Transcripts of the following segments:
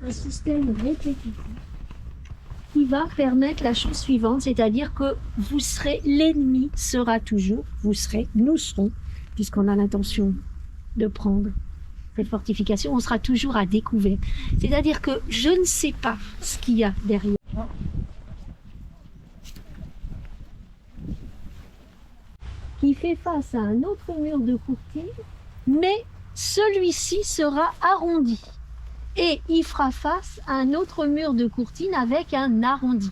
un système répétitif qui va permettre la chose suivante, c'est-à-dire que vous serez, l'ennemi sera toujours, nous serons, puisqu'on a l'intention de prendre cette fortification, on sera toujours à découvert. C'est-à-dire que je ne sais pas ce qu'il y a derrière. Qui fait face à un autre mur de courtine, mais celui-ci sera arrondi. Et il fera face à un autre mur de courtine avec un arrondi.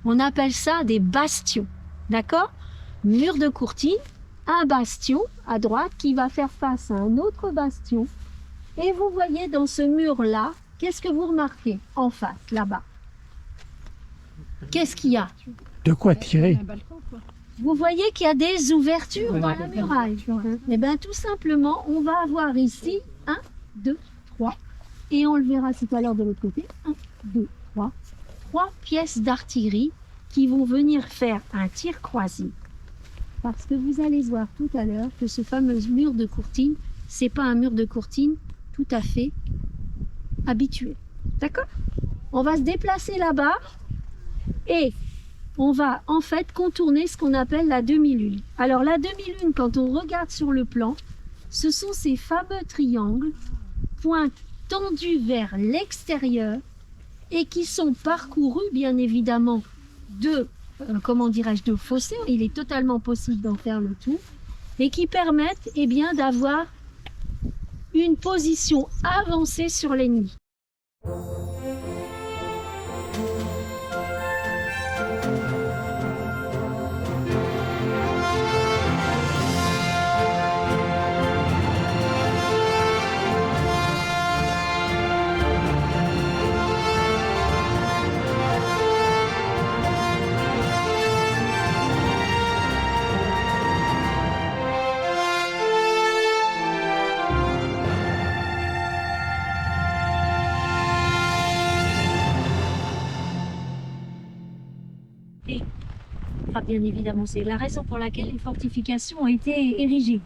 On appelle ça des bastions. D'accord? Mur de courtine, un bastion à droite qui va faire face à un autre bastion. Et vous voyez dans ce mur-là, qu'est-ce que vous remarquez en face, là-bas? Qu'est-ce qu'il y a? De quoi tirer? Vous voyez qu'il y a des ouvertures dans la muraille. Et bien tout simplement, on va avoir ici 1, 2, 3. Et on le verra tout à l'heure de l'autre côté. 1, 2, 3. 3 pièces d'artillerie qui vont venir faire un tir croisé. Parce que vous allez voir tout à l'heure que ce fameux mur de courtine, c'est pas un mur de courtine tout à fait habitué. D'accord? On va se déplacer là-bas et on va en fait contourner ce qu'on appelle la demi-lune. Alors la demi-lune, quand on regarde sur le plan, ce sont ces fameux triangles, pointes tendues vers l'extérieur et qui sont parcourus bien évidemment de, de fossés. Il est totalement possible d'en faire le tour et qui permettent bien d'avoir une position avancée sur l'ennemi. Bien évidemment, c'est la raison pour laquelle les fortifications ont été érigées.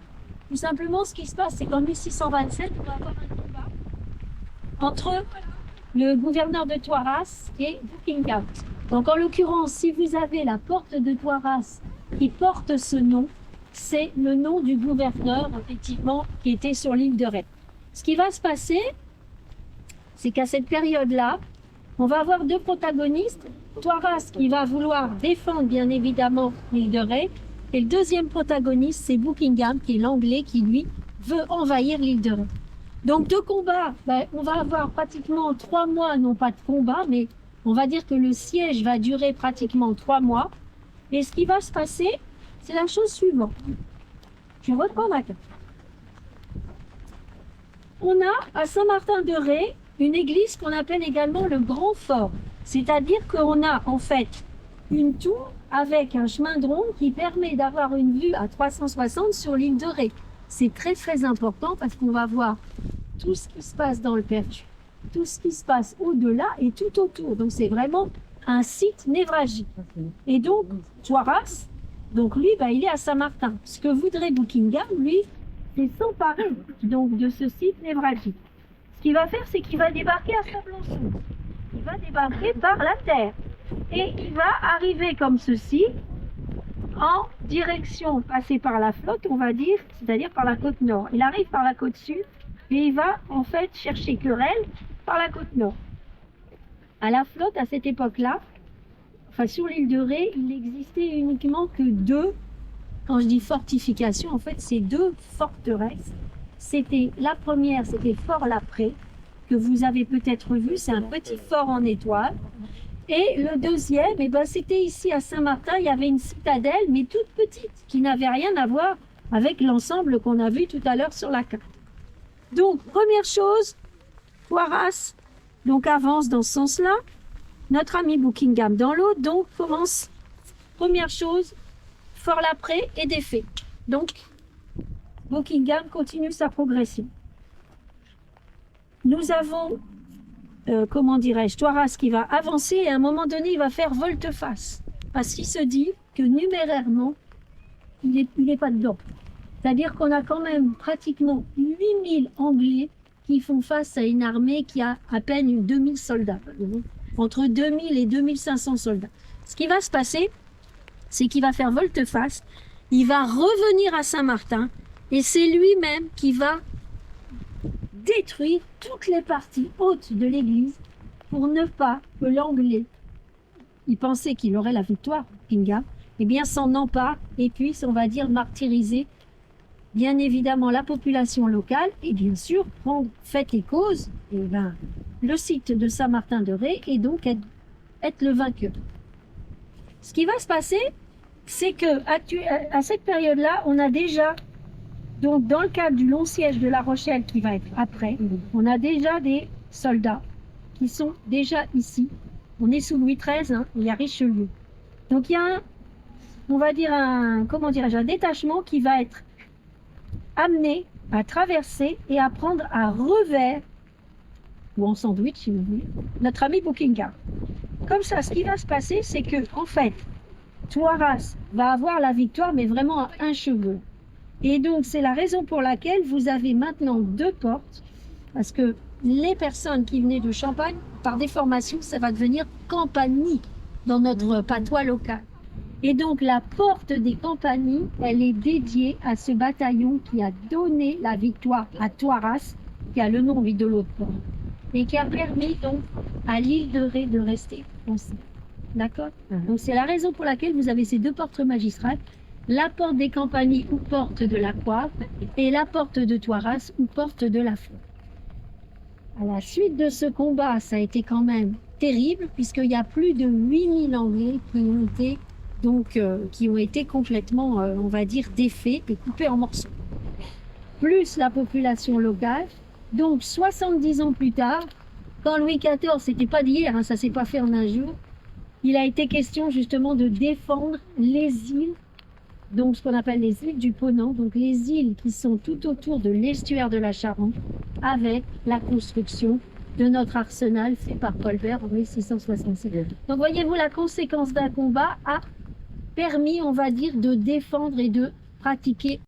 Tout simplement, ce qui se passe, c'est qu'en 1627, on va avoir un combat entre le gouverneur de Toiras et Buckingham. Donc, en l'occurrence, si vous avez la porte de Toiras qui porte ce nom, c'est le nom du gouverneur, effectivement, qui était sur l'île de Ré. Ce qui va se passer, c'est qu'à cette période-là, on va avoir deux protagonistes. Toiras qui va vouloir défendre bien évidemment l'île de Ré. Et le deuxième protagoniste, c'est Buckingham, qui est l'anglais, qui lui veut envahir l'île de Ré. Donc deux combats, on va avoir pratiquement 3 mois, non pas de combat, mais on va dire que le siège va durer pratiquement 3 mois. Et ce qui va se passer, c'est la chose suivante. Je reprends ma carte. On a à Saint-Martin-de-Ré une église qu'on appelle également le Grand Fort. C'est-à-dire qu'on a en fait une tour avec un chemin de ronde qui permet d'avoir une vue à 360 sur l'île de Ré. C'est très très important parce qu'on va voir tout ce qui se passe dans le perche, tout ce qui se passe au-delà et tout autour. Donc c'est vraiment un site névralgique. Et donc Toiras, donc lui, il est à Saint-Martin. Ce que voudrait Buckingham, lui, c'est s'emparer donc de ce site névralgique. Ce qu'il va faire, c'est qu'il va débarquer à Sablon-Sous. Il va débarquer par la terre et il va arriver comme ceci en direction, passer par la flotte, on va dire, c'est-à-dire par la côte nord. Il arrive par la côte sud et il va en fait chercher querelle par la côte nord. À la flotte, à cette époque-là, sur l'île de Ré, il n'existait uniquement que 2, quand je dis fortifications, en fait c'est 2 forteresses. C'était la première, c'était Fort-Laprée, que vous avez peut-être vu, c'est un petit fort en étoile. Et le deuxième, c'était ici à Saint-Martin, il y avait une citadelle, mais toute petite, qui n'avait rien à voir avec l'ensemble qu'on a vu tout à l'heure sur la carte. Donc, première chose, Toiras donc avance dans ce sens-là, notre ami Buckingham dans l'autre, donc commence, première chose, Fort-Laprée est défait. Donc, Buckingham continue sa progression. Nous avons, Toiras qui va avancer et à un moment donné, il va faire volte-face. Parce qu'il se dit que numérairement, il est pas dedans. C'est-à-dire qu'on a quand même pratiquement 8000 Anglais qui font face à une armée qui a à peine 2000 soldats, entre 2000 et 2500 soldats. Ce qui va se passer, c'est qu'il va faire volte-face, il va revenir à Saint-Martin, et c'est lui-même qui va détruire toutes les parties hautes de l'église pour ne pas que l'Anglais, il pensait qu'il aurait la victoire, Pinga, eh bien s'en empare et puisse, on va dire, martyriser bien évidemment la population locale et bien sûr prendre fait et cause le site de Saint-Martin-de-Ré et donc être le vainqueur. Ce qui va se passer, c'est que à cette période-là, on a déjà, donc dans le cadre du long siège de La Rochelle qui va être après, on a déjà des soldats qui sont déjà ici. On est sous Louis XIII, hein, il y a Richelieu. Donc il y a on va dire un détachement qui va être amené à traverser et à prendre à revers, ou en sandwich si vous voulez, notre ami Buckingham. Comme ça, ce qui va se passer, c'est que, en fait, Toiras va avoir la victoire, mais vraiment à un cheveu. Et donc, c'est la raison pour laquelle vous avez maintenant 2 portes, parce que les personnes qui venaient de Champagne, par déformation, ça va devenir Campagny dans notre patois local. Et donc, la porte des Campagny, elle est dédiée à ce bataillon qui a donné la victoire à Toiras, qui a le nom de l'autre porte, et qui a permis donc à l'île de Ré de rester français. D'accord? Donc, c'est la raison pour laquelle vous avez ces 2 portes magistrales, la porte des Campagny ou porte de la Coiffe, et la porte de Toiras ou porte de la Fleur. À la suite de ce combat, ça a été quand même terrible, puisqu'il y a plus de 8000 Anglais qui ont été complètement, on va dire, défaits et coupés en morceaux. Plus la population locale. Donc, 70 ans plus tard, quand Louis XIV, c'était pas d'hier, hein, ça s'est pas fait en un jour, il a été question justement de défendre les îles, donc ce qu'on appelle les îles du Ponant, donc les îles qui sont tout autour de l'estuaire de la Charente, avec la construction de notre arsenal fait par Paul Bert en 1667. Donc voyez-vous, la conséquence d'un combat a permis, on va dire, de défendre et de pratiquer